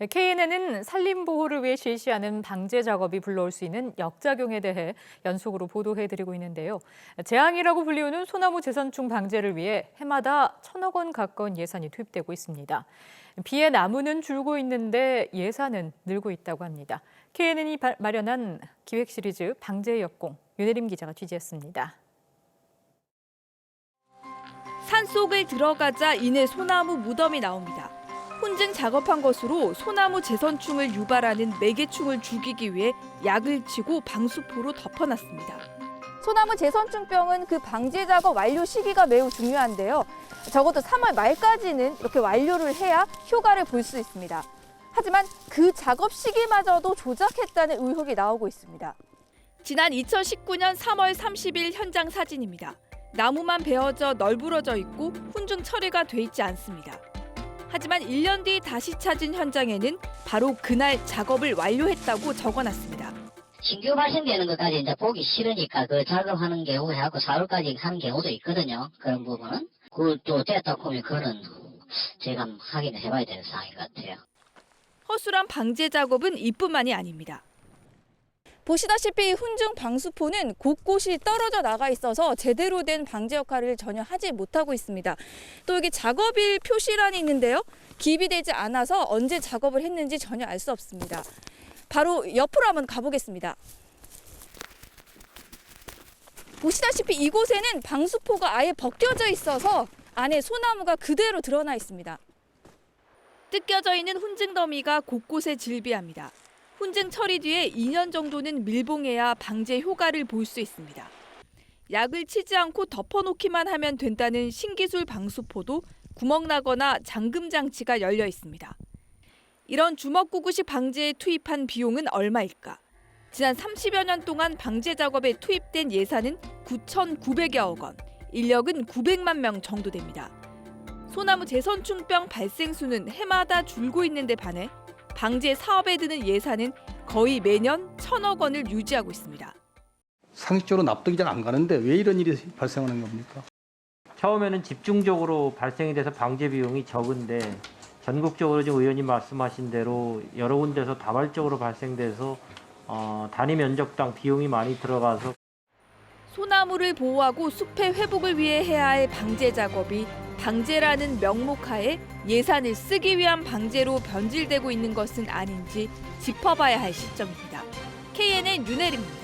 KNN은 산림보호를 위해 실시하는 방제 작업이 불러올 수 있는 역작용에 대해 연속으로 보도해드리고 있는데요. 재앙이라고 불리우는 소나무 재선충 방제를 위해 해마다 1,000억 원 가까운 예산이 투입되고 있습니다. 비에 나무는 줄고 있는데 예산은 늘고 있다고 합니다. KNN이 마련한 기획 시리즈 방제 역공, 윤혜림 기자가 취재했습니다. 산속을 들어가자 이내 소나무 무덤이 나옵니다. 혼증 작업한 것으로 소나무 재선충을 유발하는 매개충을 죽이기 위해 약을 치고 방수포로 덮어놨습니다. 소나무 재선충병은 그 방제 작업 완료 시기가 매우 중요한데요. 적어도 3월 말까지는 이렇게 완료를 해야 효과를 볼 수 있습니다. 하지만 그 작업 시기마저도 조작했다는 의혹이 나오고 있습니다. 지난 2019년 3월 30일 현장 사진입니다. 나무만 베어져 널브러져 있고 훈증 처리가 돼 있지 않습니다. 하지만 1년 뒤 다시 찾은 현장에는 바로 그날 작업을 완료했다고 적어놨습니다. 신규 발생되는 것까지 이제 보기 싫으니까 그 작업하는 경우 해갖고 4월까지 하는 경우도 있거든요. 그런 부분은. 그또 됐다 보면 그거는 제가 확인을 해봐야 되는 사항인 것 같아요. 허술한 방제 작업은 이뿐만이 아닙니다. 보시다시피 훈증 방수포는 곳곳이 떨어져 나가 있어서 제대로 된 방제 역할을 전혀 하지 못하고 있습니다. 또 여기 작업일 표시란이 있는데요. 기입이 되지 않아서 언제 작업을 했는지 전혀 알 수 없습니다. 바로 옆으로 한번 가보겠습니다. 보시다시피 이곳에는 방수포가 아예 벗겨져 있어서 안에 소나무가 그대로 드러나 있습니다. 뜯겨져 있는 훈증 더미가 곳곳에 질비합니다. 훈증 처리 뒤에 2년 정도는 밀봉해야 방제 효과를 볼 수 있습니다. 약을 치지 않고 덮어놓기만 하면 된다는 신기술 방수포도 구멍나거나 잠금 장치가 열려 있습니다. 이런 주먹구구식 방제에 투입한 비용은 얼마일까? 지난 30여 년 동안 방제 작업에 투입된 예산은 9,900여억 원, 인력은 900만 명 정도 됩니다. 소나무 재선충병 발생 수는 해마다 줄고 있는 데 반해 방제 사업에 드는 예산은 거의 매년 1,000억 원을 유지하고 있습니다. 상식적으로 납득이 잘 안 가는데 왜 이런 일이 발생하는 겁니까? 처음에는 집중적으로 발생이 돼서 방제 비용이 적은데 전국적으로 지금 의원님 말씀하신 대로 여러 군데서 다발적으로 발생돼서 단위 면적당 비용이 많이 들어가서 소나무를 보호하고 숲의 회복을 위해 해야 할 방제 작업이 방제라는 명목하에 예산을 쓰기 위한 방제로 변질되고 있는 것은 아닌지 짚어봐야 할 시점입니다. KNN 윤혜림입니다.